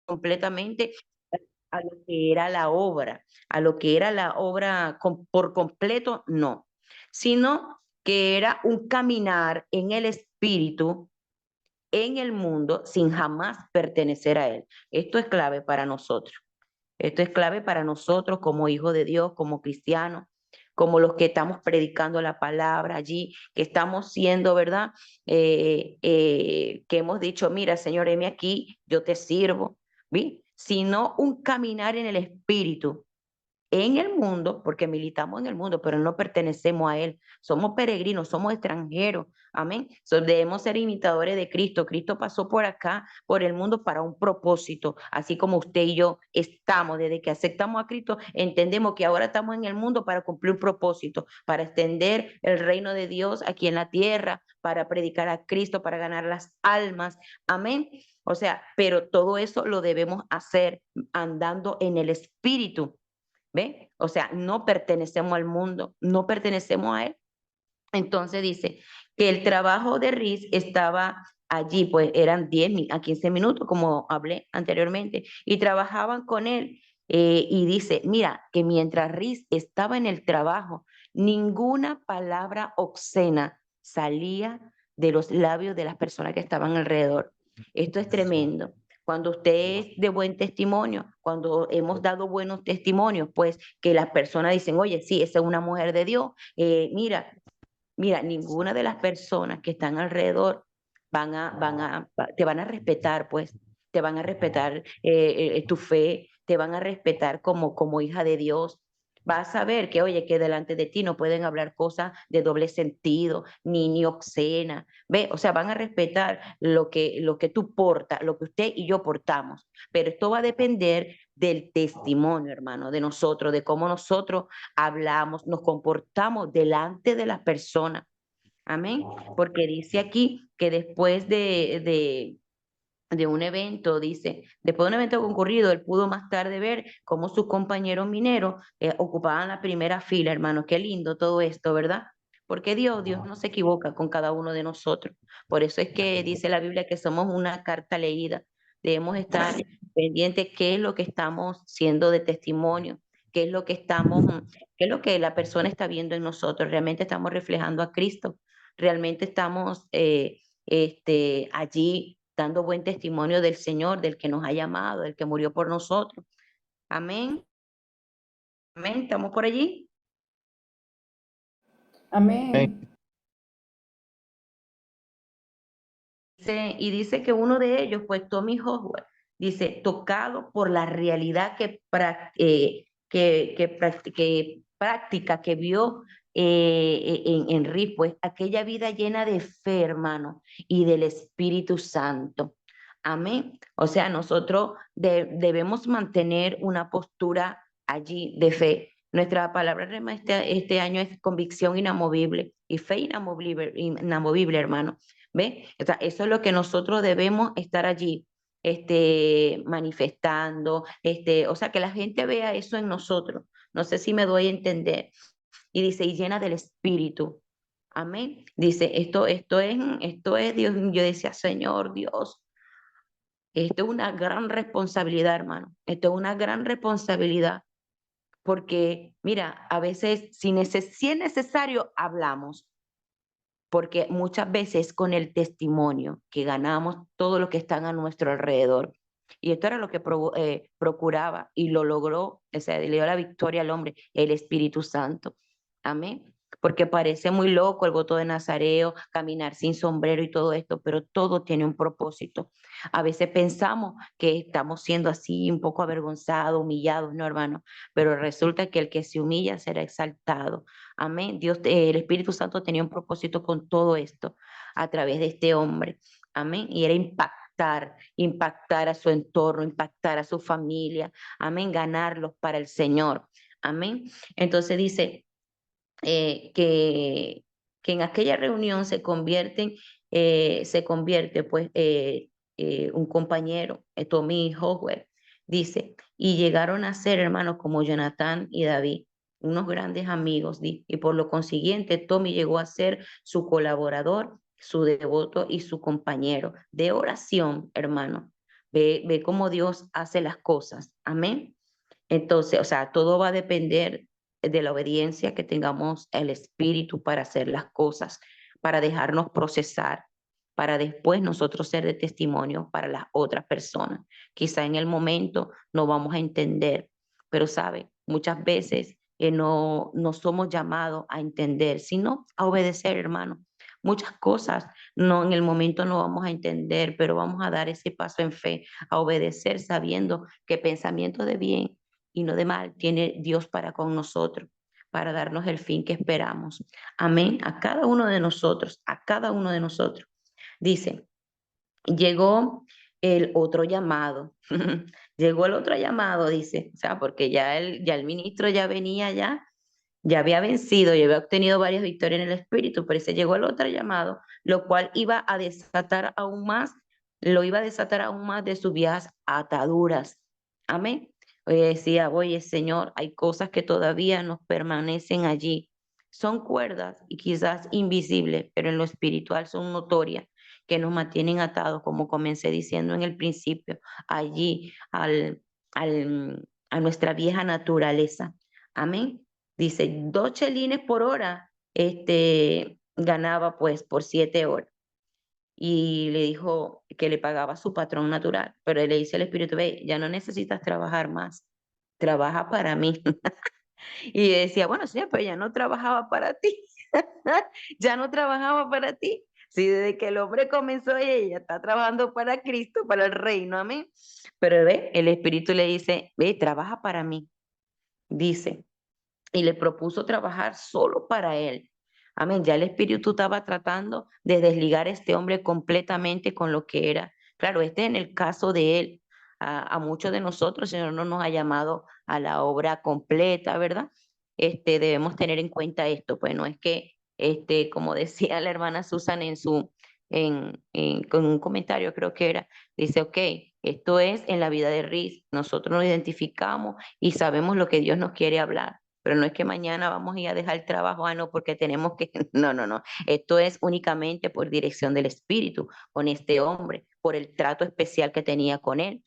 completamente a lo que era la obra, a lo que era la obra por completo, no, sino que era un caminar en el espíritu, en el mundo, sin jamás pertenecer a él. Esto es clave para nosotros. Esto es clave para nosotros como hijos de Dios, como cristianos, como los que estamos predicando la palabra allí, que estamos siendo, ¿verdad? Que hemos dicho, mira, Señor, heme aquí, yo te sirvo, ¿vi? Sino un caminar en el espíritu, en el mundo, porque militamos en el mundo, pero no pertenecemos a él. Somos peregrinos, somos extranjeros. Amén. Debemos ser imitadores de Cristo. Cristo pasó por acá, por el mundo, para un propósito, así como usted y yo estamos. Desde que aceptamos a Cristo, entendemos que ahora estamos en el mundo para cumplir un propósito, para extender el reino de Dios aquí en la tierra, para predicar a Cristo, para ganar las almas. Amén. O sea, pero todo eso lo debemos hacer andando en el espíritu. ¿Ve? O sea, no pertenecemos al mundo, no pertenecemos a él. Entonces dice que el trabajo de Riz estaba allí, pues eran 10 a 15 minutos, como hablé anteriormente, y trabajaban con él. Y dice, mira, que mientras Riz estaba en el trabajo, ninguna palabra obscena salía de los labios de las personas que estaban alrededor. Esto es tremendo. Cuando usted es de buen testimonio, cuando hemos dado buenos testimonios, pues que las personas dicen, oye, sí, esa es una mujer de Dios, mira, ninguna de las personas que están alrededor te van a respetar, pues, te van a respetar tu fe, te van a respetar como hija de Dios. Vas a ver que, oye, que delante de ti no pueden hablar cosas de doble sentido, ni obscena, ¿ve? O sea, van a respetar lo que tú portas, lo que usted y yo portamos. Pero esto va a depender del testimonio, hermano, de nosotros, de cómo nosotros hablamos, nos comportamos delante de las personas. Amén. Porque dice aquí que después de un evento, dice, después de un evento concurrido, él pudo más tarde ver cómo sus compañeros mineros ocupaban la primera fila, hermano. Qué lindo todo esto, ¿verdad? Porque Dios no se equivoca con cada uno de nosotros. Por eso es que dice la Biblia que somos una carta leída. Debemos estar pendientes qué es lo que estamos siendo de testimonio, qué es lo que qué es lo que la persona está viendo en nosotros. Realmente estamos reflejando a Cristo, realmente estamos allí dando buen testimonio del Señor, del que nos ha llamado, del que murió por nosotros. Amén. Amén. ¿Estamos por allí? Amén. Dice que uno de ellos, pues Tommy Howard, dice, tocado por la realidad que práctica, que vio en Riff, pues aquella vida llena de fe, hermano, y del Espíritu Santo. Amén. O sea, nosotros debemos mantener una postura allí de fe. Nuestra palabra rema este año es convicción inamovible y fe inamovible, hermano. ¿Ve? O sea, eso es lo que nosotros debemos estar allí, manifestando, o sea, que la gente vea eso en nosotros. No sé si me doy a entender. Y dice, y llena del Espíritu. Amén. Dice, esto es Dios. Yo decía, Señor Dios, esto es una gran responsabilidad, hermano. Esto es una gran responsabilidad. Porque, mira, a veces, si es necesario, hablamos, porque muchas veces con el testimonio que ganamos todos los que están a nuestro alrededor. Y esto era lo que procuraba y lo logró, o sea, le dio la victoria al hombre, el Espíritu Santo. Amén. Porque parece muy loco el voto de Nazareo, caminar sin sombrero y todo esto, pero todo tiene un propósito. A veces pensamos que estamos siendo así un poco avergonzados, humillados, no, hermano, pero resulta que el que se humilla será exaltado. Amén. El Espíritu Santo tenía un propósito con todo esto a través de este hombre. Amén. Y era impactar a su entorno, impactar a su familia. Amén. Ganarlos para el Señor. Amén. Entonces dice que en aquella reunión se convierte pues un compañero, Tommy Howell, dice, y llegaron a ser hermanos como Jonathan y David, unos grandes amigos, y por lo consiguiente Tommy llegó a ser su colaborador, su devoto y su compañero de oración, hermano. Ve cómo Dios hace las cosas. Amén. Entonces, o sea, todo va a depender de la obediencia que tengamos el Espíritu para hacer las cosas, para dejarnos procesar, para después nosotros ser de testimonio para las otras personas. Quizá en el momento no vamos a entender, pero sabe, muchas veces no somos llamados a entender, sino a obedecer, hermano. Muchas cosas no en el momento no vamos a entender, pero vamos a dar ese paso en fe, a obedecer sabiendo que pensamiento de bien y no de mal tiene Dios para con nosotros, para darnos el fin que esperamos. Amén. A cada uno de nosotros, a cada uno de nosotros. Dice, llegó el otro llamado. Llegó el otro llamado, dice, o sea, porque ya el ministro ya venía ya había vencido, ya había obtenido varias victorias en el espíritu, pero ese llegó el otro llamado, lo cual iba a desatar aún más, lo iba a desatar aún más de sus viejas ataduras. Amén. Oye, decía, oye, Señor, hay cosas que todavía nos permanecen allí. Son cuerdas y quizás invisibles, pero en lo espiritual son notorias, que nos mantienen atados, como comencé diciendo en el principio, allí a nuestra vieja naturaleza. Amén. Dice, 2 chelines por hora, ganaba pues por 7 horas. Y le dijo que le pagaba su patrón natural, pero él le dice al espíritu, ve, ya no necesitas trabajar más, trabaja para mí. Y decía, bueno, señor, pero ya no trabajaba para ti, ya no trabajaba para ti. Sí, desde que el hombre comenzó, ella está trabajando para Cristo, para el reino, amén. Pero ve, el espíritu le dice, ve, trabaja para mí, dice y le propuso trabajar solo para él. Amén. Ya el Espíritu estaba tratando de desligar a este hombre completamente con lo que era. Claro, en el caso de él. A muchos de nosotros, el Señor no nos ha llamado a la obra completa, ¿verdad? Debemos tener en cuenta esto, pues no es que, como decía la hermana Susan con un comentario, creo que era, dice, ok, esto es en la vida de Riz, nosotros nos identificamos y sabemos lo que Dios nos quiere hablar, pero no es que mañana vamos a ir a dejar el trabajo, no, porque tenemos que, no, no, no, esto es únicamente por dirección del Espíritu, con este hombre, por el trato especial que tenía con él.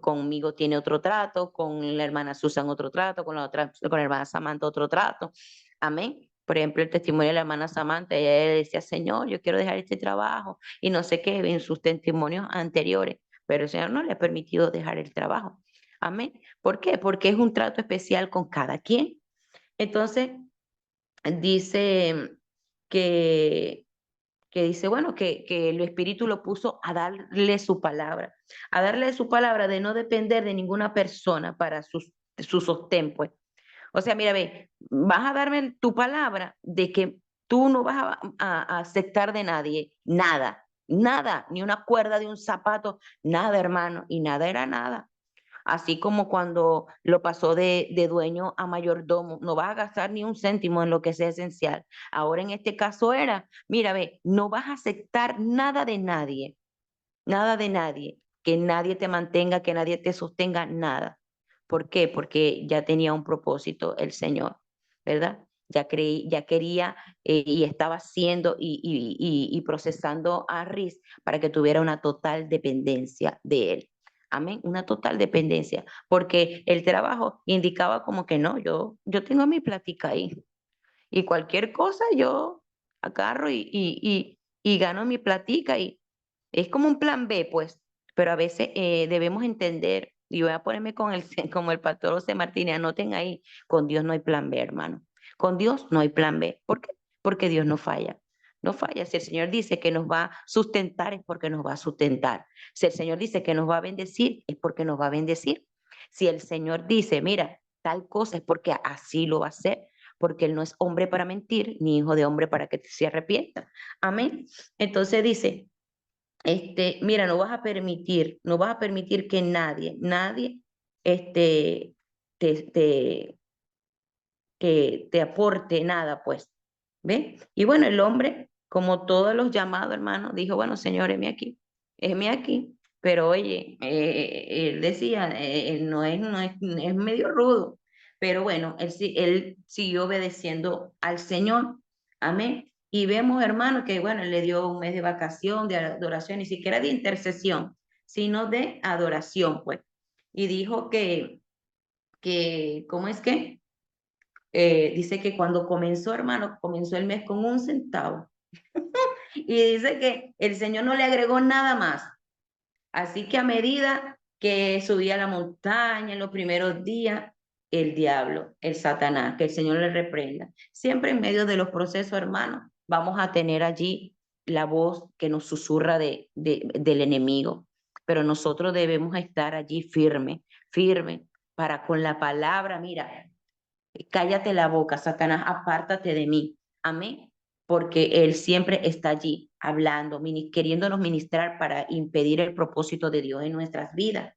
Conmigo tiene otro trato, con la hermana Susan otro trato, con la hermana Samantha otro trato. Amén. Por ejemplo, el testimonio de la hermana Samantha, ella decía, Señor, yo quiero dejar este trabajo y no sé qué, en sus testimonios anteriores, pero el Señor no le ha permitido dejar el trabajo. Amén. ¿Por qué? Porque es un trato especial con cada quien. Entonces, dice que, que dice, bueno, que el Espíritu lo puso a darle su palabra de no depender de ninguna persona para su sostén, pues. O sea, mira, ve, vas a darme tu palabra de que tú no vas a aceptar de nadie nada, nada, ni una cuerda de un zapato, nada, hermano, y nada era nada. Así como cuando lo pasó de dueño a mayordomo, no vas a gastar ni un céntimo en lo que sea esencial. Ahora en este caso era, mira, ve, no vas a aceptar nada de nadie, que nadie te mantenga, que nadie te sostenga, nada. ¿Por qué? Porque ya tenía un propósito el Señor, ¿verdad? Ya quería y estaba haciendo y procesando a Riz para que tuviera una total dependencia de él. Amén, una total dependencia, porque el trabajo indicaba como que no, yo tengo mi plática ahí y cualquier cosa yo agarro y gano mi platica y es como un plan B, pues, pero a veces debemos entender, y voy a ponerme como el pastor José Martínez, anoten ahí, con Dios no hay plan B, hermano. Con Dios no hay plan B. ¿Por qué? Porque Dios no falla. No falla. Si el Señor dice que nos va a sustentar, es porque nos va a sustentar. Si el Señor dice que nos va a bendecir, es porque nos va a bendecir. Si el Señor dice, mira, tal cosa es porque así lo va a hacer, porque Él no es hombre para mentir, ni hijo de hombre para que se arrepienta. Amén. Entonces dice, mira, no vas a permitir que nadie, este, te, te, que te aporte nada, pues, ¿ve? Y bueno, el hombre, como todos los llamados, hermano, dijo, bueno, señor, heme aquí, pero oye, él decía, no es medio rudo, pero bueno, él siguió obedeciendo al Señor, amén. Y vemos, hermano, que bueno, él le dio un mes de vacación, de oración, ni siquiera de intercesión, sino de adoración, pues. Y dijo ¿cómo es que? Dice que cuando comenzó, hermano, comenzó el mes con 1 centavo. Y dice que el Señor no le agregó nada más. Así que a medida que subía a la montaña en los primeros días, el diablo, el Satanás, que el Señor le reprenda. Siempre en medio de los procesos, hermanos, vamos a tener allí la voz que nos susurra del enemigo. Pero nosotros debemos estar allí firme, firme, para con la palabra, mira, cállate la boca, Satanás, apártate de mí. Amén. Porque Él siempre está allí hablando, queriéndonos ministrar para impedir el propósito de Dios en nuestras vidas.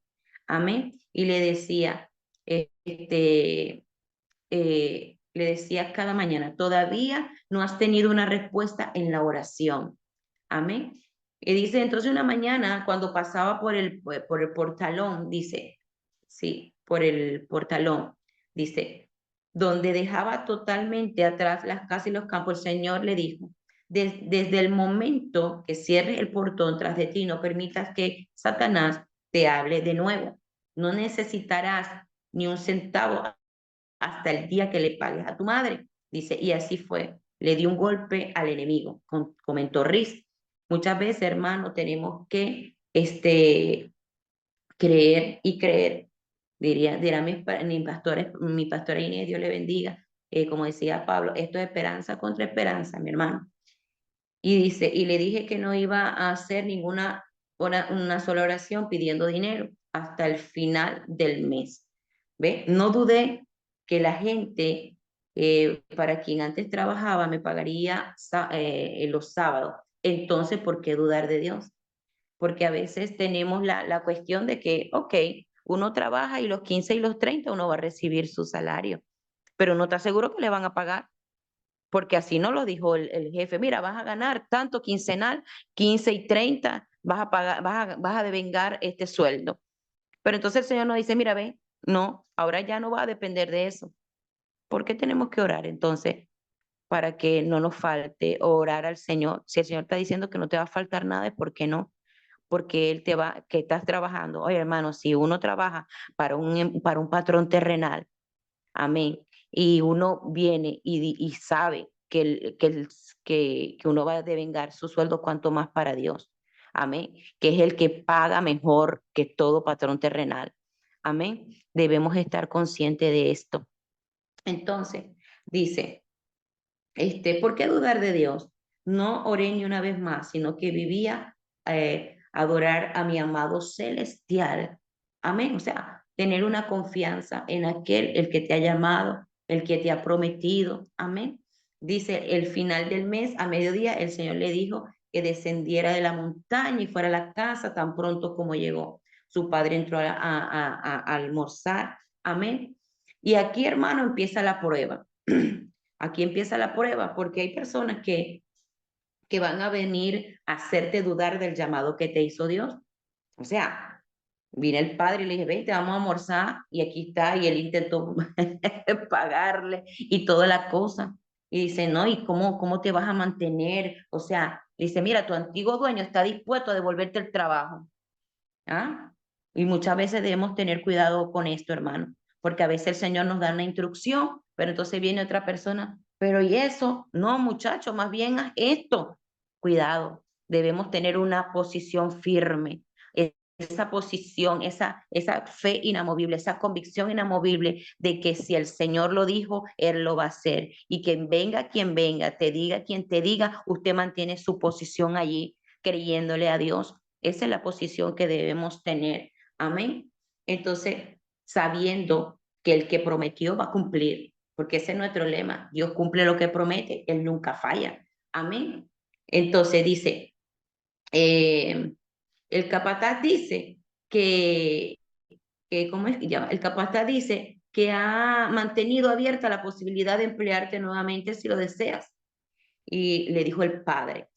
Amén. Y le decía, le decía cada mañana, todavía no has tenido una respuesta en la oración. Amén. Y dice, entonces una mañana cuando pasaba por el portalón, dice, sí, por el portalón, dice, donde dejaba totalmente atrás las casas y los campos, el Señor le dijo, desde el momento que cierres el portón tras de ti, no permitas que Satanás te hable de nuevo. No necesitarás ni 1 centavo hasta el día que le pagues a tu madre. Dice, y así fue. Le dio un golpe al enemigo, comentó Riz. Muchas veces, hermano, tenemos que creer y creer. Dirá mi pastora Inés, Dios le bendiga. Como decía Pablo, esto es esperanza contra esperanza, mi hermano. Y dice, y le dije que no iba a hacer una sola oración pidiendo dinero hasta el final del mes. ¿Ve? No dudé que la gente para quien antes trabajaba me pagaría los sábados. Entonces, ¿por qué dudar de Dios? Porque a veces tenemos la cuestión de que, ok, uno trabaja y los 15 y los 30 uno va a recibir su salario, pero no está seguro que le van a pagar, porque así no lo dijo el jefe. Mira, vas a ganar tanto quincenal, 15 y 30, vas a pagar, vas a devengar este sueldo. Pero entonces el Señor nos dice, mira, ve, no, ahora ya no va a depender de eso. ¿Por qué tenemos que orar entonces? Para que no nos falte orar al Señor. Si el Señor está diciendo que no te va a faltar nada, ¿por qué no? Porque Él que estás trabajando. Oye, hermano, si uno trabaja para un patrón terrenal, amén, y uno viene y sabe que uno va a devengar su sueldo, cuanto más para Dios. Amén. Que es el que paga mejor que todo patrón terrenal. Amén. Debemos estar conscientes de esto. Entonces, dice, ¿por qué dudar de Dios? No oré ni una vez más, sino que vivía adorar a mi amado celestial. Amén. O sea, tener una confianza en aquel, el que te ha llamado, el que te ha prometido. Amén. Dice, el final del mes, a mediodía, el Señor le dijo que descendiera de la montaña y fuera a la casa tan pronto como llegó. Su padre entró a almorzar. Amén. Y aquí, hermano, empieza la prueba. Aquí empieza la prueba, porque hay personas que van a venir a hacerte dudar del llamado que te hizo Dios. O sea, vine el padre y le dije, ven, te vamos a almorzar, y aquí está, y él intentó pagarle y toda la cosa. Y dice, no, ¿y cómo te vas a mantener? O sea, dice, mira, tu antiguo dueño está dispuesto a devolverte el trabajo. ¿Ah? Y muchas veces debemos tener cuidado con esto, hermano, porque a veces el Señor nos da una instrucción, pero entonces viene otra persona, pero ¿y eso? No, muchacho, más bien haz esto. Cuidado, debemos tener una posición firme, esa posición, esa fe inamovible, esa convicción inamovible de que si el Señor lo dijo, Él lo va a hacer. Y quien venga, te diga quien te diga, usted mantiene su posición allí, creyéndole a Dios. Esa es la posición que debemos tener. Amén. Entonces, sabiendo que el que prometió va a cumplir, porque ese es nuestro lema. Dios cumple lo que promete, Él nunca falla. Amén. Entonces dice, eh, el capataz dice ¿cómo es? Ya, el capataz dice que ha mantenido abierta la posibilidad de emplearte nuevamente si lo deseas. Y le dijo el padre,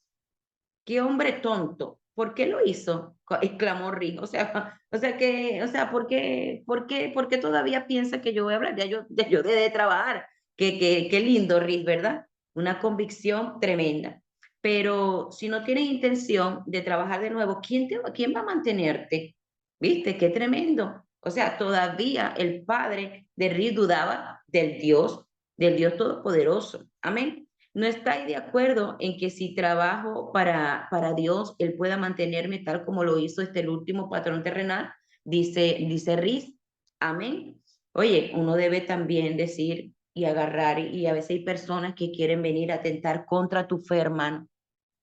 qué hombre tonto, ¿por qué lo hizo? Exclamó Rick. ¿Por qué todavía piensa que yo voy a hablar? Ya yo dejé de trabajar. Qué lindo, Rick, ¿verdad? Una convicción tremenda. pero si no tienes intención de trabajar de nuevo, quién va a mantenerte? ¿Viste? Qué tremendo. O sea, todavía el padre de Rick dudaba del Dios Todopoderoso. Amén. No estáis de acuerdo en que si trabajo para Dios, Él pueda mantenerme tal como lo hizo el último patrón terrenal, dice Riz. Amén. Oye, uno debe también decir y agarrar, y a veces hay personas que quieren venir a atentar contra tu fe, hermano.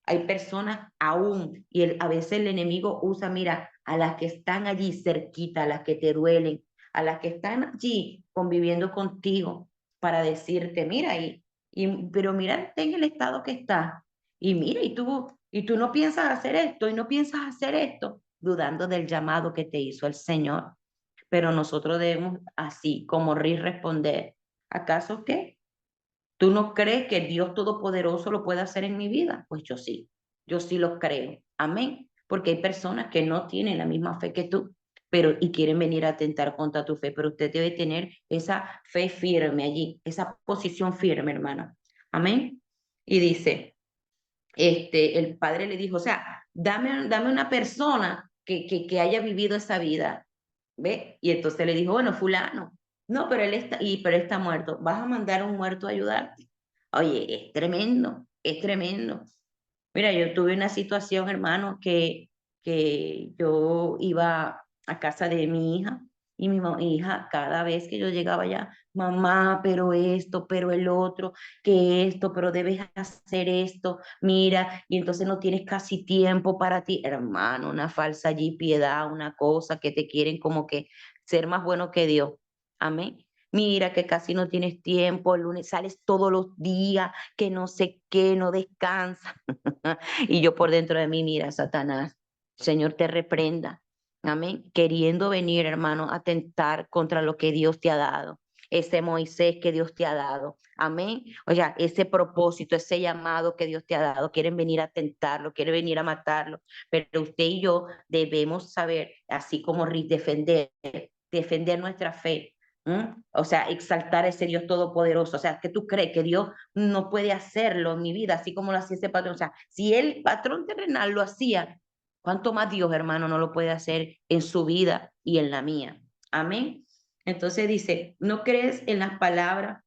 Hay personas aún, y a veces el enemigo usa, mira, a las que están allí cerquita, a las que te duelen, a las que están allí conviviendo contigo para decirte, mira, pero mira en el estado que está, y mira, y tú no piensas hacer esto, y no piensas hacer esto, dudando del llamado que te hizo el Señor. Pero nosotros debemos así, como responder, ¿acaso qué? ¿Tú no crees que Dios Todopoderoso lo puede hacer en mi vida? Pues yo sí lo creo. Amén. Porque hay personas que no tienen la misma fe que tú, pero y quieren venir a atentar contra tu fe, pero usted debe tener esa fe firme allí, esa posición firme, hermano. Amén. Y dice, el padre le dijo, o sea, dame una persona que haya vivido esa vida, ¿ve? Y entonces le dijo, bueno, fulano, no, pero él está muerto, ¿vas a mandar a un muerto a ayudarte? Oye, es tremendo, es tremendo. Mira, yo tuve una situación, hermano, que yo iba a casa de mi hija y mi hija, cada vez que yo llegaba allá, mamá, pero esto, pero el otro, que esto, pero debes hacer esto, mira, y entonces no tienes casi tiempo para ti, hermano, una falsa allí piedad, una cosa que te quieren como que ser más bueno que Dios. Amén. Mira que casi no tienes tiempo, el lunes sales todos los días, que no sé qué, no descansas. Y yo por dentro de mí, mira, Satanás, Señor te reprenda. Amén. Queriendo venir, hermano, a tentar contra lo que Dios te ha dado. Ese Moisés que Dios te ha dado. Amén. O sea, ese propósito, ese llamado que Dios te ha dado. Quieren venir a tentarlo, quieren venir a matarlo. Pero usted y yo debemos saber, así como defender nuestra fe. O sea, exaltar a ese Dios todopoderoso. O sea, que tú crees que Dios no puede hacerlo en mi vida, así como lo hacía ese patrón. O sea, si el patrón terrenal lo hacía, ¿cuánto más Dios, hermano, no lo puede hacer en su vida y en la mía? Amén. Entonces dice, ¿no crees en las palabras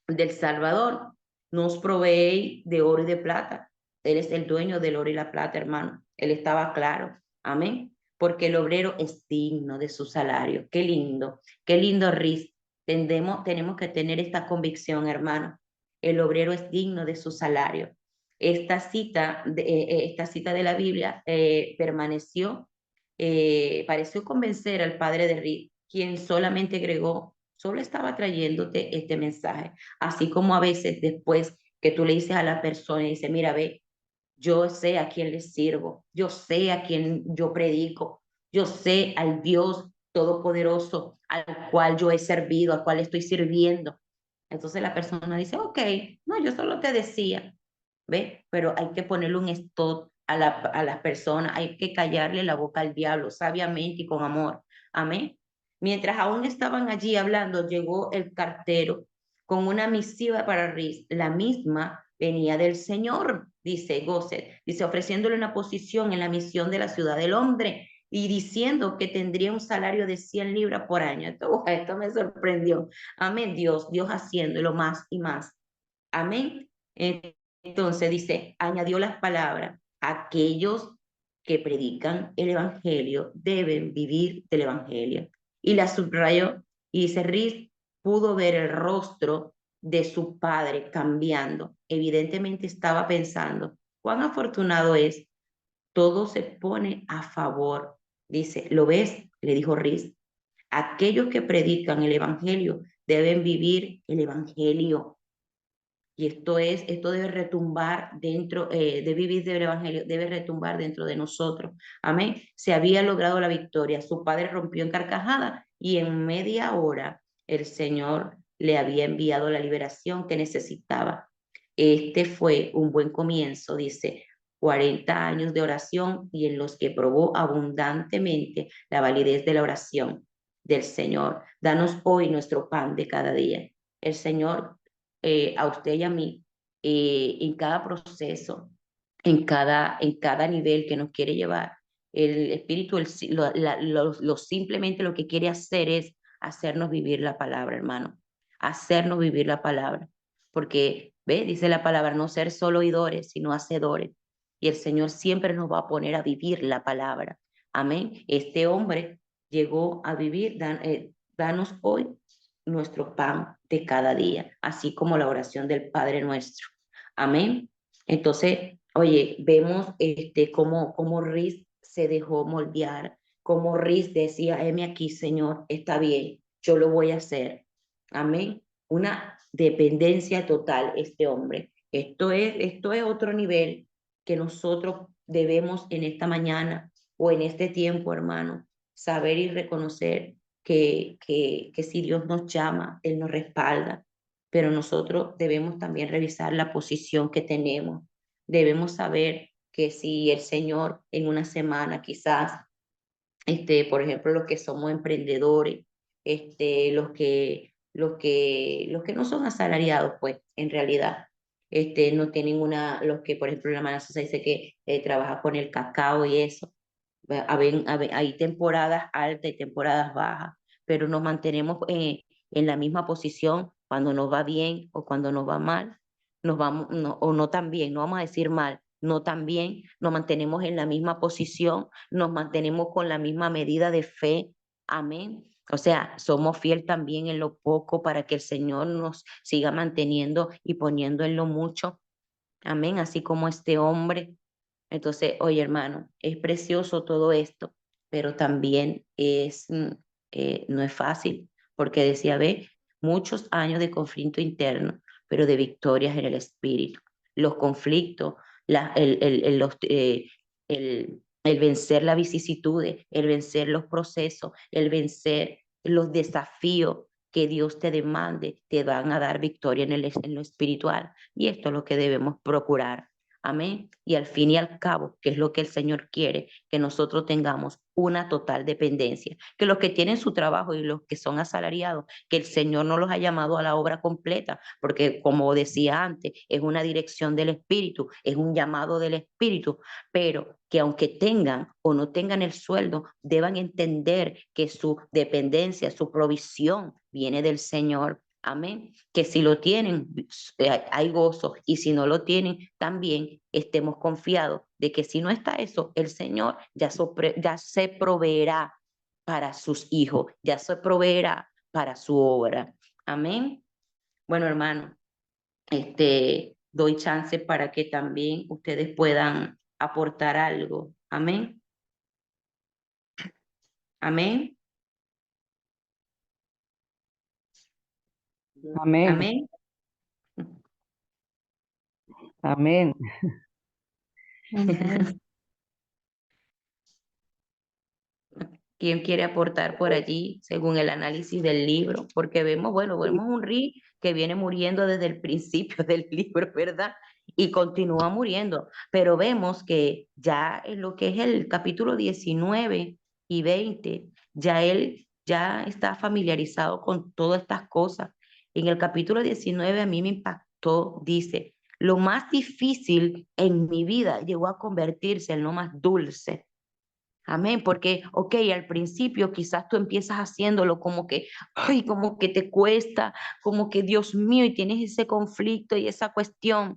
del Salvador? No os proveéis de oro y de plata. Él es el dueño del oro y la plata, hermano. Él estaba claro. Amén. Porque el obrero es digno de su salario. qué lindo, Riz. Tenemos que tener esta convicción, hermano. El obrero es digno de su salario. Esta cita de la Biblia pareció convencer al padre de Riz, quien solamente agregó, solo estaba trayéndote este mensaje. Así como a veces después que tú le dices a la persona y dices, mira, ve, yo sé a quién le sirvo, yo sé a quién yo predico, yo sé al Dios Todopoderoso al cual yo he servido, al cual estoy sirviendo. Entonces la persona dice, ok, no, yo solo te decía, ¿ve? Pero hay que ponerle un stop a las personas, hay que callarle la boca al diablo sabiamente y con amor. Amén. Mientras aún estaban allí hablando, llegó el cartero con una misiva para Riz. La misma venía del Señor, dice Gosset, dice, ofreciéndole una posición en la misión de la ciudad del hombre y diciendo que tendría un salario de 100 libras por año. Esto me sorprendió. Amén, Dios haciéndolo más y más. Amén. Entonces dice, añadió las palabras, aquellos que predican el Evangelio deben vivir del Evangelio. Y la subrayó y dice, Riz pudo ver el rostro de su padre cambiando. Evidentemente estaba pensando, cuán afortunado es, todo se pone a favor. Dice, ¿lo ves? Le dijo Riz, aquellos que predican el Evangelio deben vivir el Evangelio. Y esto debe retumbar dentro, de vivir del Evangelio, debe retumbar dentro de nosotros. Amén. Se había logrado la victoria. Su padre rompió en carcajada y en media hora el Señor le había enviado la liberación que necesitaba. Este fue un buen comienzo, dice, 40 años de oración y en los que probó abundantemente la validez de la oración del Señor. Danos hoy nuestro pan de cada día. El Señor a usted y a mí en cada proceso. en cada nivel que nos quiere llevar. El Espíritu, simplemente lo que quiere hacer es hacernos vivir la palabra, hermano, hacernos vivir la palabra. Porque, ve, dice la palabra, no ser solo oidores, sino hacedores. Y el Señor siempre nos va a poner a vivir la palabra. Amén. Este hombre llegó a vivir, danos hoy nuestro pan de cada día, así como la oración del Padre nuestro. Amén. Entonces, oye, vemos cómo Riz se dejó moldear, cómo Riz decía, heme aquí, Señor, está bien, yo lo voy a hacer. Amén. Una dependencia total este hombre. Esto es otro nivel que nosotros debemos en esta mañana o en este tiempo, hermano, saber y reconocer que si Dios nos llama, Él nos respalda, pero nosotros debemos también revisar la posición que tenemos. Debemos saber que si el Señor en una semana quizás, por ejemplo, los que somos emprendedores, los que no son asalariados, pues en realidad, no tienen los que, por ejemplo, la hermana Sosa dice que trabaja con el cacao y eso. Hay temporadas altas y temporadas bajas, pero nos mantenemos en la misma posición cuando nos va bien o cuando nos va mal, nos vamos, o no tan bien, no vamos a decir mal, no tan bien, nos mantenemos en la misma posición, nos mantenemos con la misma medida de fe. Amén. O sea, somos fiel también en lo poco para que el Señor nos siga manteniendo y poniendo en lo mucho. Amén. Así como este hombre. Entonces, oye, hermano, es precioso todo esto, pero también no es fácil, porque decía, ve, muchos años de conflicto interno, pero de victorias en el espíritu. Los conflictos, el vencer las vicisitudes, el vencer los procesos, el vencer los desafíos que Dios te demande, te van a dar victoria en lo espiritual. Y esto es lo que debemos procurar. Amén. Y al fin y al cabo, que es lo que el Señor quiere, que nosotros tengamos una total dependencia, que los que tienen su trabajo y los que son asalariados, que el Señor no los ha llamado a la obra completa, porque como decía antes, es una dirección del Espíritu, es un llamado del Espíritu, pero que aunque tengan o no tengan el sueldo, deban entender que su dependencia, su provisión viene del Señor. Amén. Que si lo tienen, hay gozo, y si no lo tienen, también estemos confiados de que si no está eso, el Señor ya se proveerá para sus hijos, ya se proveerá para su obra. Amén. Bueno, hermano, doy chance para que también ustedes puedan aportar algo. Amén. Amén. Amén, Amén. amén, amén. ¿Quién quiere aportar por allí según el análisis del libro? Porque vemos, bueno, vemos un Rick que viene muriendo desde el principio del libro, ¿verdad? Y continúa muriendo, pero vemos que ya en lo que es el capítulo 19 y 20, ya él ya está familiarizado con todas estas cosas. En el capítulo 19 a mí me impactó, dice, lo más difícil en mi vida llegó a convertirse en lo más dulce. Amén, porque, ok, al principio quizás tú empiezas haciéndolo como que, ay, como que te cuesta, como que Dios mío, y tienes ese conflicto y esa cuestión,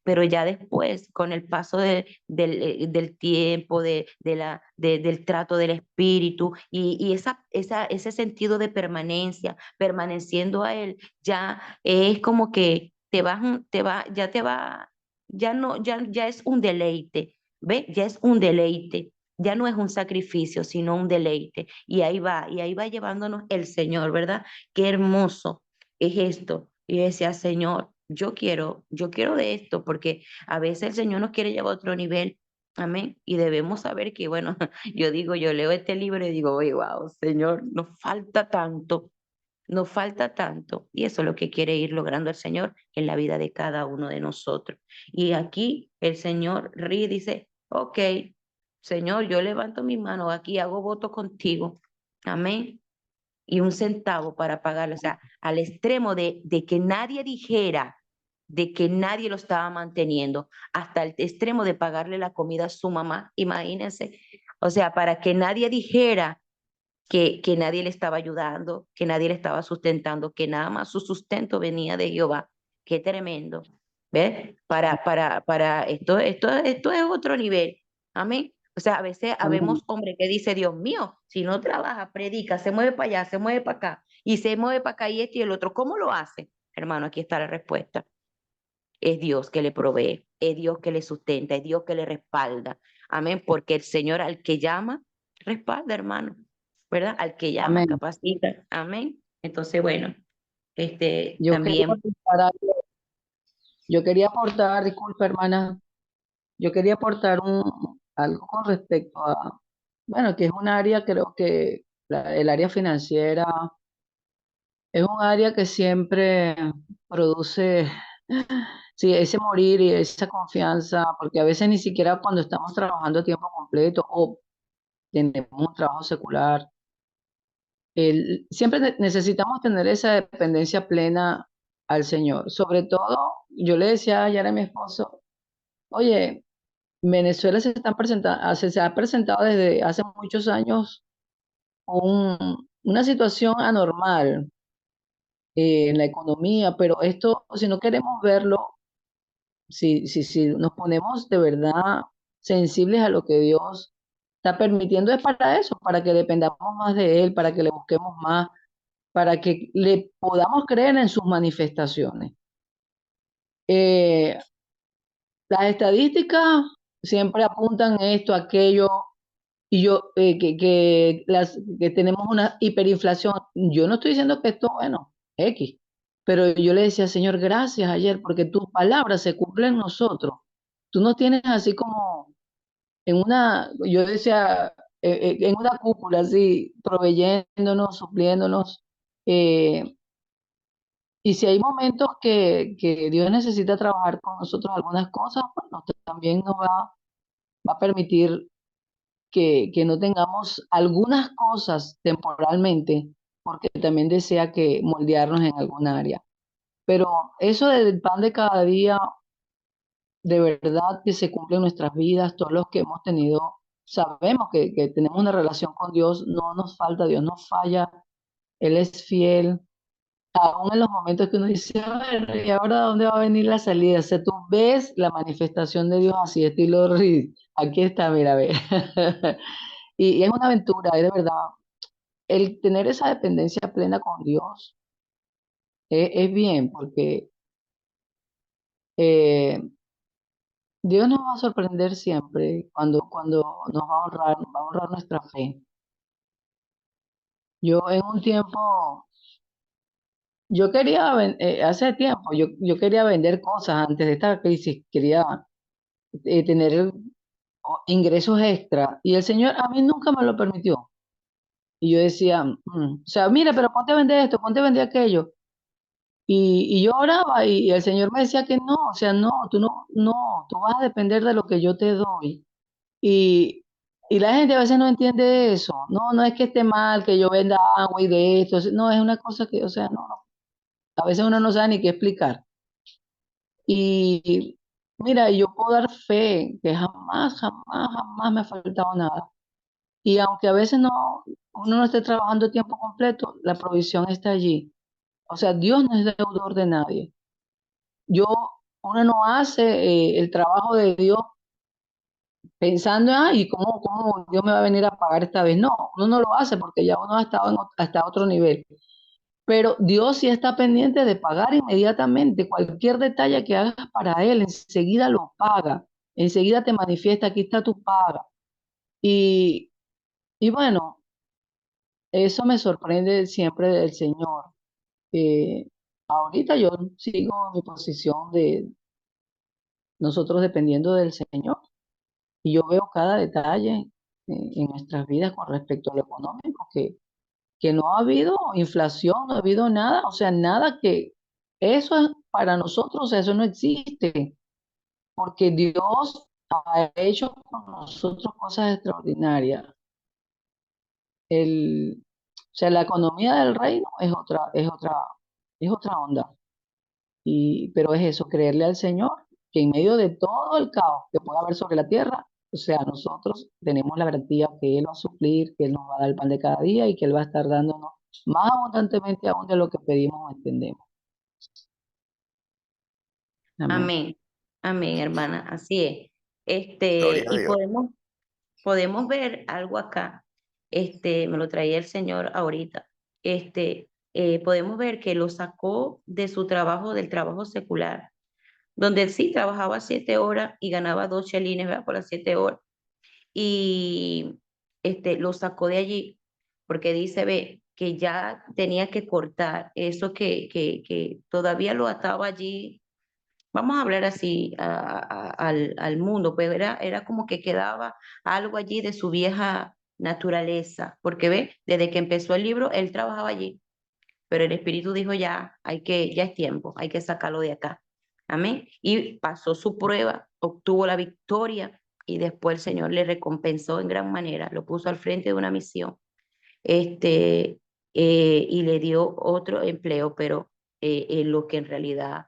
pero ya después, con el paso del tiempo, del trato del espíritu y ese sentido de permanencia, permaneciendo a Él, ya es como que ya no, ya es un deleite, ¿ve? Ya es un deleite. Ya no es un sacrificio, sino un deleite. Y ahí va llevándonos el Señor, ¿verdad? Qué hermoso es esto. Y yo decía, Señor, yo quiero de esto, porque a veces el Señor nos quiere llevar a otro nivel. Amén. Y debemos saber que, bueno, yo leo este libro y digo, oye, wow, Señor, nos falta tanto. Y eso es lo que quiere ir logrando el Señor en la vida de cada uno de nosotros. Y aquí el Señor ríe y dice, ok, Señor, yo levanto mi mano aquí, hago voto contigo. Amén. Y un centavo para pagarlo. O sea, al extremo de que nadie dijera, de que nadie lo estaba manteniendo, hasta el extremo de pagarle la comida a su mamá, imagínense. O sea, para que nadie dijera que nadie le estaba ayudando, que nadie le estaba sustentando, que nada más su sustento venía de Jehová. Qué tremendo. ¿Ves? Para esto es otro nivel. Amén. O sea, a veces Amén. habemos hombres que dice, Dios mío, si no trabaja, predica, se mueve para allá, se mueve para acá, y se mueve para acá y este y el otro. ¿Cómo lo hace? Hermano, aquí está la respuesta. Es Dios que le provee, es Dios que le sustenta, es Dios que le respalda. Amén, porque el Señor al que llama, respalda, hermano, ¿verdad? Al que llama, Amén. capacita. Amén. Entonces, bueno, Yo quería también, aportar yo quería aportar, disculpa, hermana, yo quería aportar algo con respecto a, bueno, que es un área, creo que el área financiera es un área que siempre produce, sí, ese morir y esa confianza, porque a veces ni siquiera cuando estamos trabajando a tiempo completo o tenemos un trabajo secular, siempre necesitamos tener esa dependencia plena al Señor. Sobre todo, yo le decía ayer a mi esposo, oye, Venezuela se ha presentado desde hace muchos años una situación anormal en la economía, pero esto, si no queremos verlo, si nos ponemos de verdad sensibles a lo que Dios está permitiendo, es para eso, para que dependamos más de Él, para que le busquemos más, para que le podamos creer en sus manifestaciones. Eh, las estadísticas siempre apuntan esto, aquello, y que tenemos una hiperinflación. Yo no estoy diciendo que esto, bueno, X, pero yo le decía, Señor, gracias ayer, porque tus palabras se cumplen en nosotros. Tú nos tienes así como yo decía, en una cúpula, así, proveyéndonos, supliéndonos. eh, y si hay momentos que Dios necesita trabajar con nosotros algunas cosas, bueno, también va a permitir que no tengamos algunas cosas temporalmente, porque también desea que moldearnos en algún área. Pero eso del pan de cada día, de verdad que se cumple en nuestras vidas, todos los que hemos tenido, sabemos que tenemos una relación con Dios, no nos falta, Dios no falla, Él es fiel. Aún en los momentos que uno dice, a ver, ¿y ahora dónde va a venir la salida? O sea, tú ves la manifestación de Dios así, estilo Reed. Aquí está, mira, ve. Y es una aventura, es de verdad. El tener esa dependencia plena con Dios es bien, porque eh, Dios nos va a sorprender siempre cuando nos va a honrar nuestra fe. Yo en un tiempo, hace tiempo, yo quería vender cosas antes de esta crisis, quería tener ingresos extra y el Señor a mí nunca me lo permitió. Y yo decía, o sea, mira, pero ponte a vender esto, ponte a vender aquello. Y yo oraba y el Señor me decía que no, o sea, no, tú vas a depender de lo que yo te doy. Y, y la gente a veces no entiende eso. No, no es que esté mal que yo venda agua y de esto. No, es una cosa que, o sea, no, a veces uno no sabe ni qué explicar. Y mira, yo puedo dar fe que jamás me ha faltado nada. Y aunque a veces uno no esté trabajando a tiempo completo, la provisión está allí. O sea, Dios no es deudor de nadie. Yo, uno no hace el trabajo de Dios pensando, ¿y cómo Dios me va a venir a pagar esta vez? No, uno no lo hace porque ya uno ha estado hasta otro nivel. Pero Dios sí está pendiente de pagar inmediatamente cualquier detalle que hagas para Él, enseguida lo paga, enseguida te manifiesta, aquí está tu paga. Y, y bueno, eso me sorprende siempre del Señor. Ahorita yo sigo en mi posición de nosotros dependiendo del Señor. Y yo veo cada detalle en nuestras vidas con respecto a lo económico, que no ha habido inflación, no ha habido nada, o sea, nada que eso es para nosotros, eso no existe, porque Dios ha hecho con nosotros cosas extraordinarias. O sea, la economía del reino es otra onda. pero es eso, creerle al Señor, que en medio de todo el caos que pueda haber sobre la tierra, o sea, nosotros tenemos la garantía que Él va a suplir, que Él nos va a dar el pan de cada día y que Él va a estar dándonos más abundantemente aún de lo que pedimos o entendemos. Amén. Amén. Amén, hermana. Así es. Gloria a Y Dios. podemos ver algo acá. Me lo traía el Señor ahorita. Podemos ver que lo sacó de su trabajo, del trabajo secular, donde él sí trabajaba 7 horas y ganaba 2 chelines, ¿verdad? Por las 7 horas. Y lo sacó de allí porque dice, ve, que ya tenía que cortar eso que todavía lo ataba allí. Vamos a hablar así al mundo, pues era como que quedaba algo allí de su vieja naturaleza, porque ve, desde que empezó el libro, él trabajaba allí, pero el Espíritu dijo ya, ya es tiempo, hay que sacarlo de acá. Amén. Y pasó su prueba, obtuvo la victoria y después el Señor le recompensó en gran manera, lo puso al frente de una misión, este, y le dio otro empleo, pero en lo que en realidad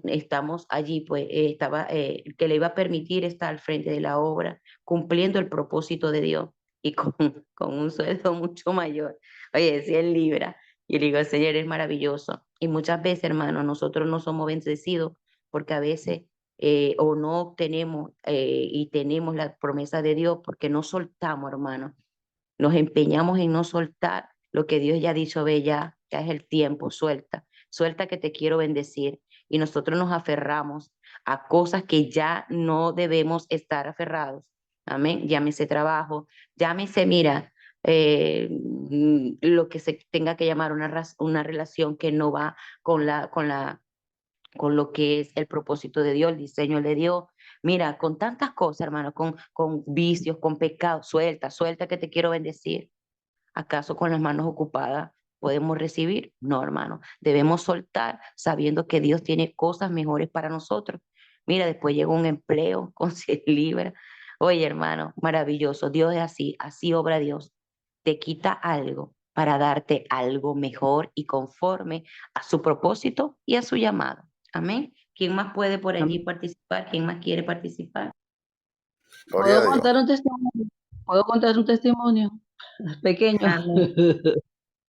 estamos allí, pues que le iba a permitir estar al frente de la obra, cumpliendo el propósito de Dios y con un sueldo mucho mayor. Oye, 100 libras. Y le digo, Señor, es maravilloso. Y muchas veces, hermano, nosotros no somos bendecidos porque a veces o no obtenemos y tenemos la promesa de Dios porque no soltamos, hermano, nos empeñamos en no soltar lo que Dios ya ha dicho, ve, ya es el tiempo, suelta que te quiero bendecir. Y nosotros nos aferramos a cosas que ya no debemos estar aferrados. Amén. Llámese trabajo, llámese, mira, lo que se tenga que llamar una relación que no va con lo que es el propósito de Dios, el diseño de Dios. Mira, con tantas cosas, hermano, con vicios, con pecados, suelta que te quiero bendecir. ¿Acaso con las manos ocupadas podemos recibir? No, hermano. Debemos soltar sabiendo que Dios tiene cosas mejores para nosotros. Mira, después llegó un empleo con 100 libras. Oye, hermano, maravilloso. Dios es así, así obra Dios. Te quita algo para darte algo mejor y conforme a su propósito y a su llamado. Amén. ¿Quién más puede por allí Amén. participar? ¿Quién más quiere participar? Gloria ¿Puedo a Dios. contar un testimonio? ¿Puedo contar un testimonio? Pequeño. Amén.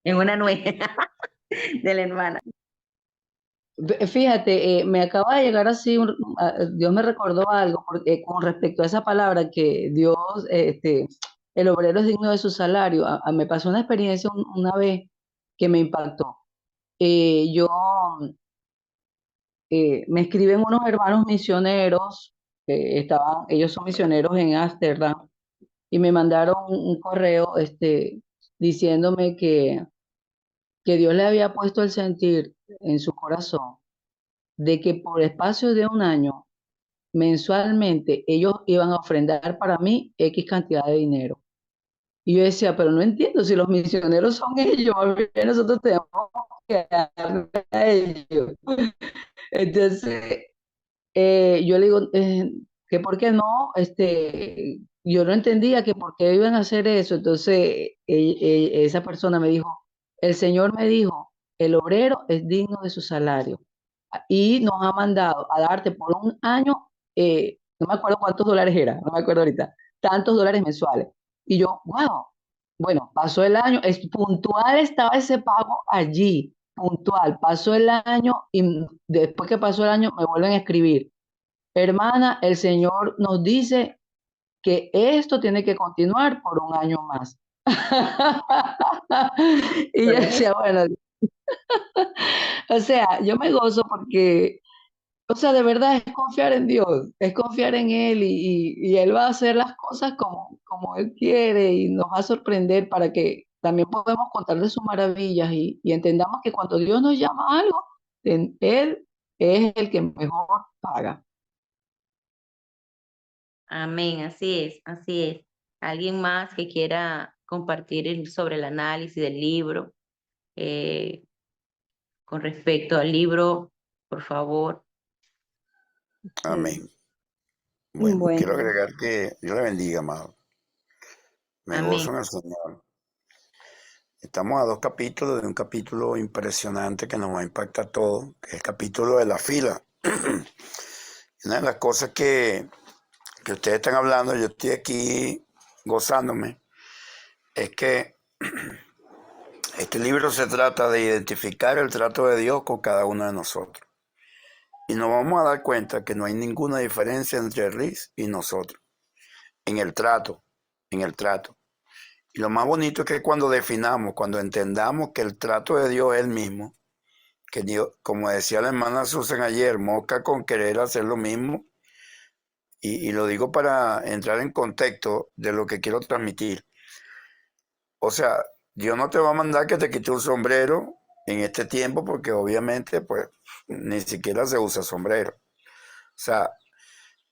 En una nuez de la hermana. Fíjate, me acaba de llegar así, Dios me recordó algo porque, con respecto a esa palabra que Dios, el obrero es digno de su salario. Me pasó una experiencia una vez que me impactó. Yo Me escriben unos hermanos misioneros, ellos son misioneros en Ámsterdam, y me mandaron un correo, diciéndome que Dios le había puesto el sentir en su corazón de que por espacio de un año, mensualmente, ellos iban a ofrendar para mí X cantidad de dinero. Y yo decía, pero no entiendo, si los misioneros son ellos, más bien nosotros tenemos que darle a ellos. Entonces, yo le digo, que por qué no, yo no entendía que por qué iban a hacer eso. Entonces, esa persona me dijo, el Señor me dijo, el obrero es digno de su salario y nos ha mandado a darte por un año, no me acuerdo cuántos dólares era, no me acuerdo ahorita, tantos dólares mensuales. Y yo, wow, bueno, pasó el año, es puntual estaba ese pago allí, puntual, pasó el año y después que pasó el año me vuelven a escribir. Hermana, el Señor nos dice que esto tiene que continuar por un año más. Y yo decía, bueno, o sea, yo me gozo porque, o sea, de verdad es confiar en Dios, es confiar en Él y Él va a hacer las cosas como Él quiere y nos va a sorprender para que también podamos contar de sus maravillas y entendamos que cuando Dios nos llama a algo, Él es el que mejor paga. Amén, así es, así es. ¿Alguien más que quiera compartir sobre el análisis del libro? eh, con respecto al libro, por favor. Amén. Bueno, quiero Bueno, agregar que Dios le bendiga, amado. Me gozo Amén. en el Señor. Estamos a 2 capítulos de un capítulo impresionante que nos va a impactar todo, que es el capítulo de la fila. Una de las cosas que ustedes están hablando, yo estoy aquí gozándome, es que este libro se trata de identificar el trato de Dios con cada uno de nosotros. Y nos vamos a dar cuenta que no hay ninguna diferencia entre Riz y nosotros en el trato. Y lo más bonito es que cuando definamos, cuando entendamos que el trato de Dios es el mismo, que Dios, como decía la hermana Susan ayer, mosca con querer hacer lo mismo, y lo digo para entrar en contexto de lo que quiero transmitir. O sea, Dios no te va a mandar que te quites un sombrero en este tiempo porque obviamente pues ni siquiera se usa sombrero. O sea,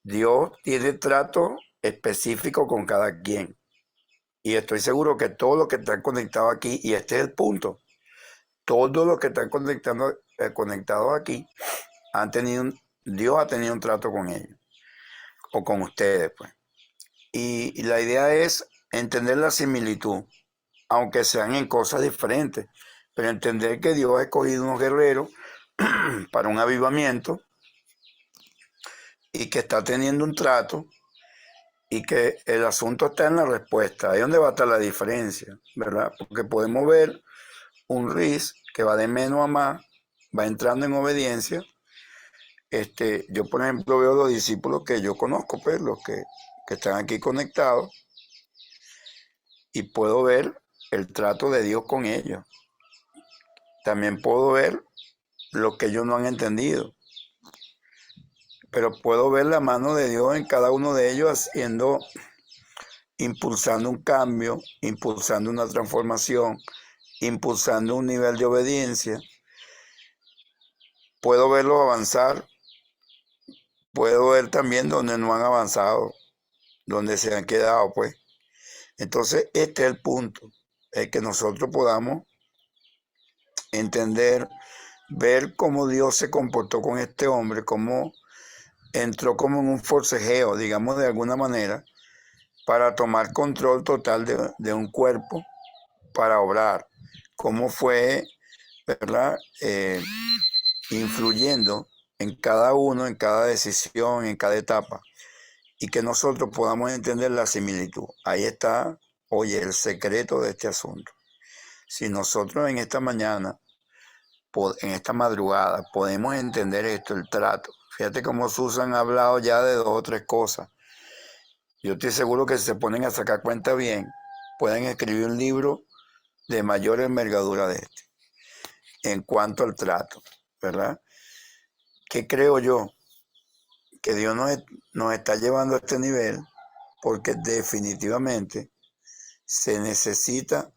Dios tiene trato específico con cada quien. Y estoy seguro que todos los que están conectados aquí, y este es el punto, todos los que están conectados aquí, Dios ha tenido un trato con ellos, o con ustedes, pues. Y la idea es entender la similitud, aunque sean en cosas diferentes, pero entender que Dios ha escogido unos guerreros para un avivamiento y que está teniendo un trato y que el asunto está en la respuesta. Ahí es donde va a estar la diferencia, ¿verdad? Porque podemos ver un RIS que va de menos a más, va entrando en obediencia. Yo, por ejemplo, veo los discípulos que yo conozco, pues, los que están aquí conectados, y puedo ver el trato de Dios con ellos. También puedo ver lo que ellos no han entendido, pero puedo ver la mano de Dios en cada uno de ellos impulsando un cambio, impulsando una transformación, impulsando un nivel de obediencia. Puedo verlos avanzar, puedo ver también donde no han avanzado, donde se han quedado, pues. Entonces, este es el punto, es que nosotros podamos entender, ver cómo Dios se comportó con este hombre, cómo entró como en un forcejeo, digamos de alguna manera, para tomar control total de un cuerpo, para obrar, cómo fue, ¿verdad? Influyendo en cada uno, en cada decisión, en cada etapa, y que nosotros podamos entender la similitud. Ahí está, oye, el secreto de este asunto. Si nosotros en esta mañana, en esta madrugada, podemos entender esto, el trato. Fíjate cómo Susan ha hablado ya de 2 o 3 cosas. Yo estoy seguro que si se ponen a sacar cuenta bien, pueden escribir un libro de mayor envergadura de este, en cuanto al trato, ¿verdad? ¿Qué creo yo? Que Dios nos está llevando a este nivel porque definitivamente se necesita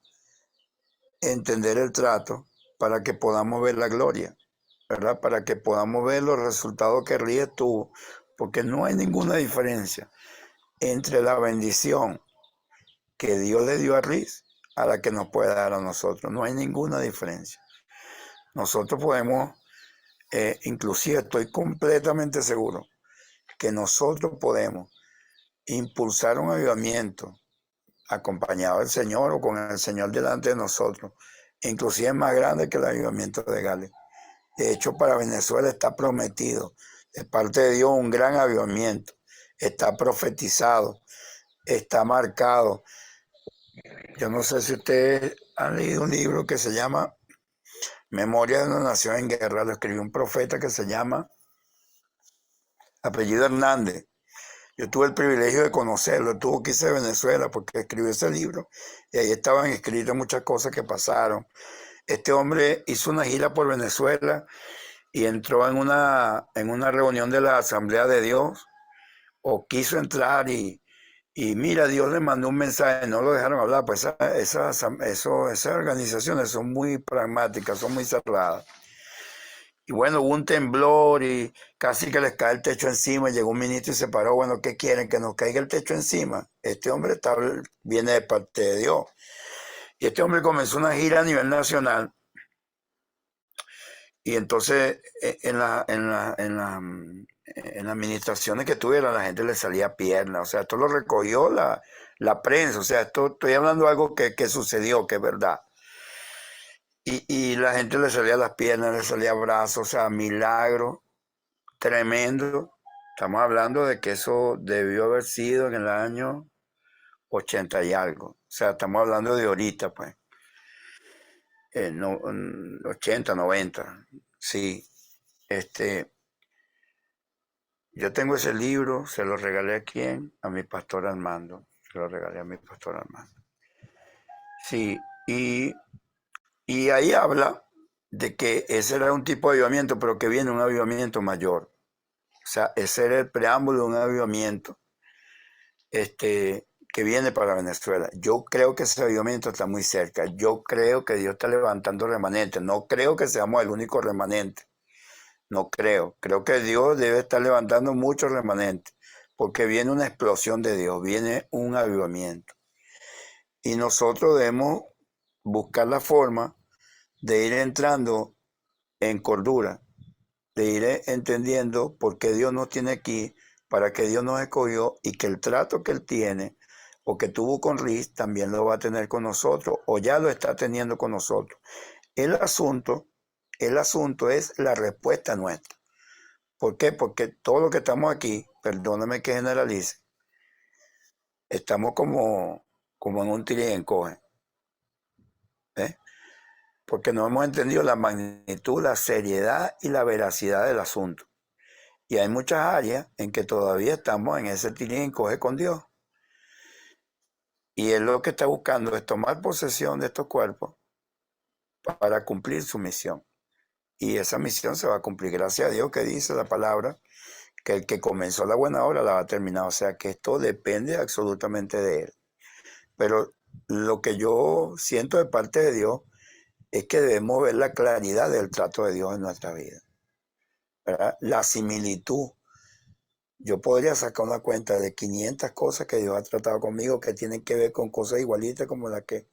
entender el trato para que podamos ver la gloria, ¿verdad? Para que podamos ver los resultados que Ríes tuvo, porque no hay ninguna diferencia entre la bendición que Dios le dio a Riz a la que nos puede dar a nosotros. No hay ninguna diferencia. Nosotros podemos, inclusive estoy completamente seguro que nosotros podemos impulsar un avivamiento acompañado del Señor o con el Señor delante de nosotros, inclusive más grande que el avivamiento de Gales. De hecho, para Venezuela está prometido de parte de Dios un gran avivamiento. Está profetizado, está marcado. Yo no sé si ustedes han leído un libro que se llama Memoria de una nación en guerra. Lo escribió un profeta que se llama apellido Hernández. Yo tuve el privilegio de conocerlo, tuvo que irse de Venezuela porque escribió ese libro y ahí estaban escritas muchas cosas que pasaron. Este hombre hizo una gira por Venezuela y entró en una reunión de la Asamblea de Dios, o quiso entrar y mira, Dios le mandó un mensaje, no lo dejaron hablar, pues esas organizaciones son muy pragmáticas, son muy cerradas. Y bueno, hubo un temblor y casi que les cae el techo encima. Llegó un ministro y se paró. Bueno, ¿qué quieren? Que nos caiga el techo encima. Este hombre viene de parte de Dios. Y este hombre comenzó una gira a nivel nacional. Y entonces en las administraciones que tuvieron, la gente le salía pierna. O sea, esto lo recogió la prensa. O sea, estoy hablando de algo que sucedió, que es verdad. y la gente le salía las piernas, le salía brazos, o sea, milagro tremendo. Estamos hablando de que eso debió haber sido en el año 80 y algo. O sea, estamos hablando de ahorita, pues. 80, 90. Sí. Yo tengo ese libro, se lo regalé a quién, a mi pastor Armando. Se lo regalé a mi pastor Armando. Sí, y ahí habla de que ese era un tipo de avivamiento, pero que viene un avivamiento mayor. O sea, ese era el preámbulo de un avivamiento que viene para Venezuela. Yo creo que ese avivamiento está muy cerca. Yo creo que Dios está levantando remanentes. No creo que seamos el único remanente. No creo. Creo que Dios debe estar levantando muchos remanentes, porque viene una explosión de Dios, viene un avivamiento. Y nosotros debemos buscar la forma de ir entrando en cordura, de ir entendiendo por qué Dios nos tiene aquí, para que Dios nos escogió y que el trato que Él tiene o que tuvo con Riz también lo va a tener con nosotros o ya lo está teniendo con nosotros. El asunto es la respuesta nuestra. ¿Por qué? Porque todo lo que estamos aquí, perdóname que generalice, estamos como en un tira y encoge, ¿eh? Porque no hemos entendido la magnitud, la seriedad y la veracidad del asunto. Y hay muchas áreas en que todavía estamos en ese tira y encoge con Dios. Y Él lo que está buscando es tomar posesión de estos cuerpos para cumplir su misión. Y esa misión se va a cumplir, gracias a Dios, que dice la palabra, que el que comenzó la buena obra la va a terminar. O sea que esto depende absolutamente de Él. Pero lo que yo siento de parte de Dios es que debemos ver la claridad del trato de Dios en nuestra vida, ¿verdad? La similitud. Yo podría sacar una cuenta de 500 cosas que Dios ha tratado conmigo que tienen que ver con cosas igualitas como las que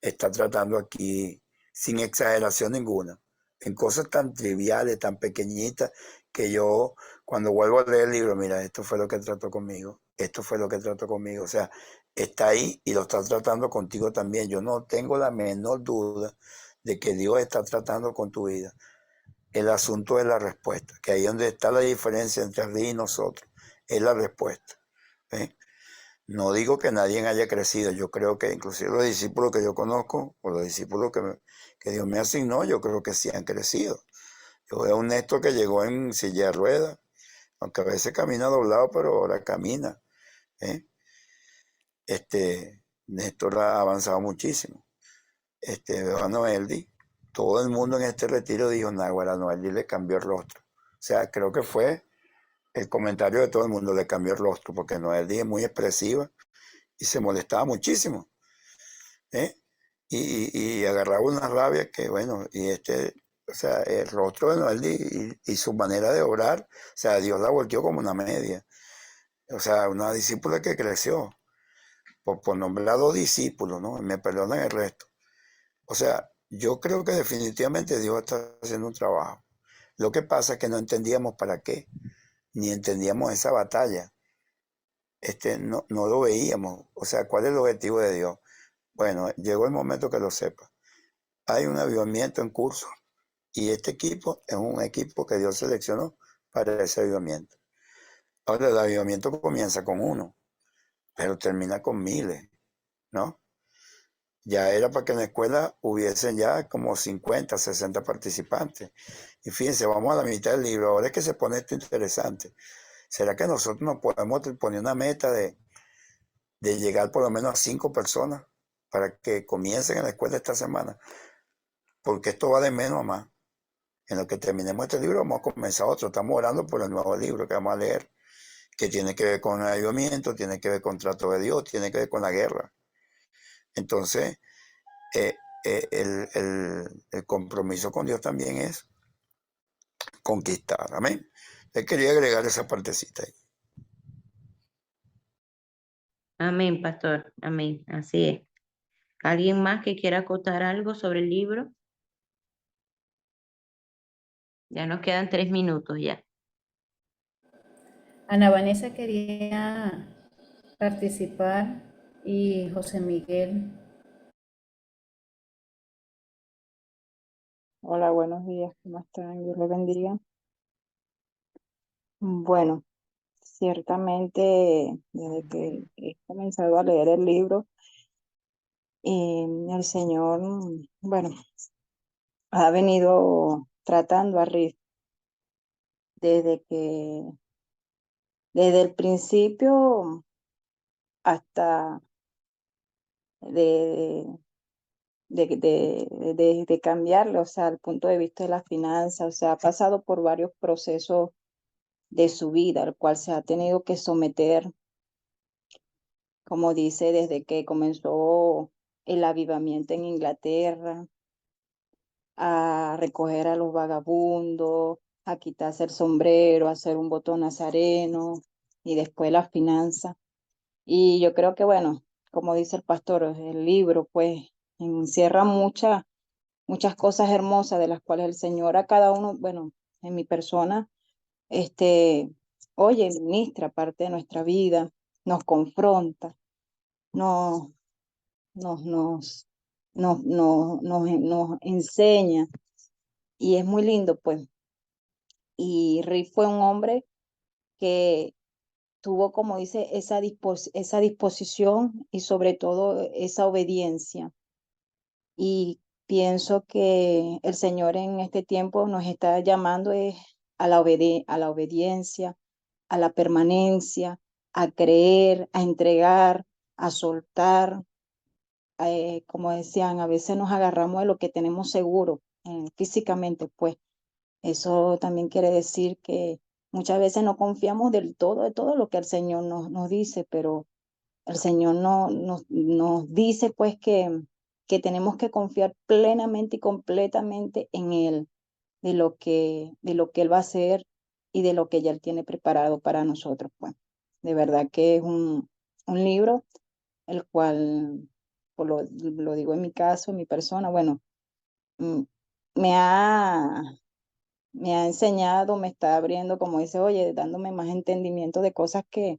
está tratando aquí, sin exageración ninguna, en cosas tan triviales, tan pequeñitas, que yo cuando vuelvo a leer el libro, mira, esto fue lo que trató conmigo, esto fue lo que trató conmigo, o sea, está ahí y lo está tratando contigo también. Yo no tengo la menor duda de que Dios está tratando con tu vida. El asunto es la respuesta, que ahí es donde está la diferencia entre Dios y nosotros, es la respuesta. ¿Eh? No digo que nadie haya crecido, yo creo que inclusive los discípulos que yo conozco, o los discípulos que Dios me asignó, yo creo que sí han crecido. Yo veo a un Néstor que llegó en silla de ruedas, aunque a veces camina doblado, pero ahora camina. ¿Eh? Néstor ha avanzado muchísimo. Veo a Noeldi, todo el mundo en este retiro dijo, Naguará, Noeldi le cambió el rostro. O sea, creo que fue el comentario de todo el mundo, le cambió el rostro, porque Noeldi es muy expresiva y se molestaba muchísimo. ¿Eh? Y agarraba una rabia que, bueno, o sea, el rostro de Noel y su manera de orar, o sea, Dios la volteó como una media. O sea, una discípula que creció, por nombrar a 2 discípulos, ¿no? Me perdonan el resto. O sea, yo creo que definitivamente Dios está haciendo un trabajo. Lo que pasa es que no entendíamos para qué, ni entendíamos esa batalla. No lo veíamos. O sea, ¿cuál es el objetivo de Dios? Bueno, llegó el momento que lo sepa. Hay un avivamiento en curso y este equipo es un equipo que Dios seleccionó para ese avivamiento. Ahora, el avivamiento comienza con uno, pero termina con miles, ¿no? Ya era para que en la escuela hubiesen ya como 50, 60 participantes. Y fíjense, vamos a la mitad del libro. Ahora es que se pone esto interesante. ¿Será que nosotros nos podemos poner una meta de llegar por lo menos a 5 personas para que comiencen en la escuela esta semana? Porque esto va de menos a más. En lo que terminemos este libro vamos a comenzar otro. Estamos orando por el nuevo libro que vamos a leer, que tiene que ver con el avivamiento, tiene que ver con trato de Dios, tiene que ver con la guerra. Entonces, eh, el compromiso con Dios también es conquistar. Amén. Le quería agregar esa partecita ahí. Amén, pastor. Amén. Así es. ¿Alguien más que quiera acotar algo sobre el libro? Ya nos quedan 3 minutos ya. Ana Vanessa quería participar y José Miguel Hola, buenos días, ¿cómo están? Dios les bendiga. Bueno, ciertamente desde que he comenzado a leer el libro, el Señor, bueno, ha venido tratando a Rick desde desde el principio hasta de, de cambiarle, o sea, el punto de vista de la finanza, o sea, ha pasado por varios procesos de su vida, al cual se ha tenido que someter, como dice, desde que comenzó el avivamiento en Inglaterra, a recoger a los vagabundos, a quitarse el sombrero, a hacer un voto nazareno y después la finanza. Y yo creo que, bueno, como dice el pastor, el libro pues encierra muchas cosas hermosas de las cuales el Señor a cada uno, bueno, en mi persona, este, oye, ministra parte de nuestra vida, nos confronta, nos, nos, nos, nos enseña y es muy lindo, pues. Y Rick fue un hombre que tuvo, como dice, esa disposición y sobre todo esa obediencia. Y pienso que el Señor en este tiempo nos está llamando es a a la obediencia, a la permanencia, a creer, a entregar, a soltar. Como decían, a veces nos agarramos de lo que tenemos seguro físicamente, pues eso también quiere decir que muchas veces no confiamos del todo de todo lo que el Señor nos dice, pero el Señor nos dice pues que tenemos que confiar plenamente y completamente en Él, de lo que Él va a hacer y de lo que ya Él tiene preparado para nosotros. Pues de verdad que es un libro el cual, lo digo en mi caso, en mi persona, bueno, mm, me ha, me ha enseñado, me está abriendo, como dice, oye, dándome más entendimiento de cosas que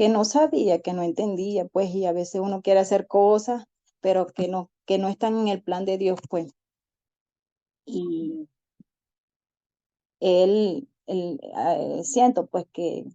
no sabía, que no entendía, pues, y a veces uno quiere hacer cosas, pero que no están en el plan de Dios, pues. Y siento, pues, que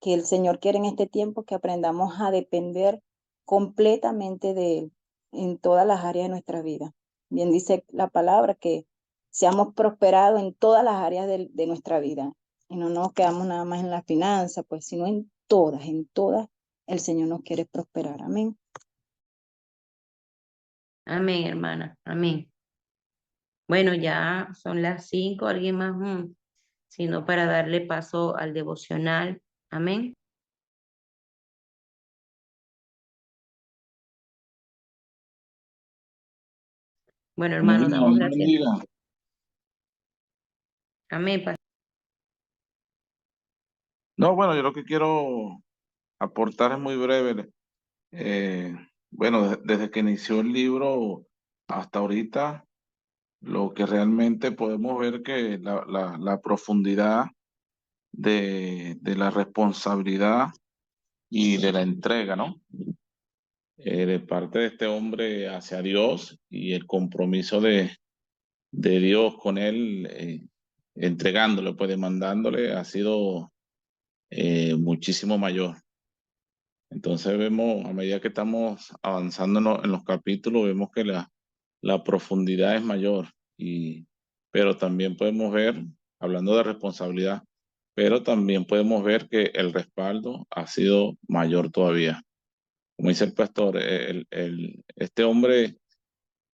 el Señor quiere en este tiempo que aprendamos a depender completamente de Él en todas las áreas de nuestra vida. Bien dice la palabra que seamos prosperados en todas las áreas de nuestra vida y no nos quedamos nada más en la finanza, pues, sino en todas, el Señor nos quiere prosperar. Amén. Amén, hermana. Amén. Bueno, ya son las 5. ¿Alguien más? Sino para darle paso al devocional. Amén. Bueno, hermano, Melina, damos Dios gracias. bendiga. Amén, pastor. No, bueno, yo lo que quiero aportar es muy breve. Eh, bueno, desde que inició el libro hasta ahorita, lo que realmente podemos ver que la profundidad de la responsabilidad y de la entrega, ¿no? De parte de este hombre hacia Dios y el compromiso de Dios con él, entregándole, pues demandándole, ha sido muchísimo mayor. Entonces vemos, a medida que estamos avanzando en los capítulos, vemos que la profundidad es mayor, pero también podemos ver, hablando de responsabilidad, pero también podemos ver que el respaldo ha sido mayor todavía. Como dice el pastor, este hombre,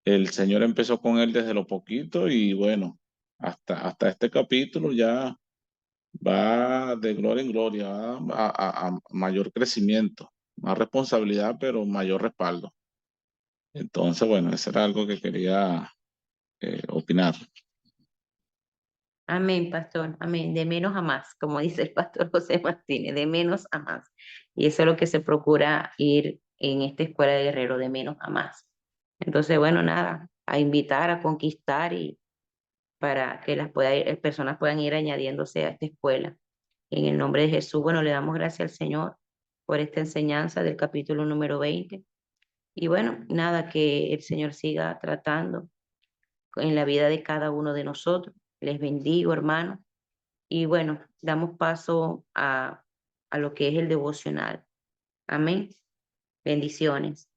el Señor empezó con él desde lo poquito y bueno, hasta este capítulo ya va de gloria en gloria, va a mayor crecimiento, más responsabilidad, pero mayor respaldo. Entonces, bueno, eso era algo que quería opinar. Amén, pastor. Amén. De menos a más, como dice el pastor José Martínez, de menos a más. Y eso es lo que se procura ir en esta escuela de guerrero, de menos a más. Entonces, bueno, nada, a invitar, a conquistar y para que personas puedan ir añadiéndose a esta escuela. En el nombre de Jesús, bueno, le damos gracias al Señor por esta enseñanza del capítulo número 20. Y bueno, nada, que el Señor siga tratando en la vida de cada uno de nosotros. Les bendigo, hermanos. Y bueno, damos paso a lo que es el devocional. Amén. Bendiciones.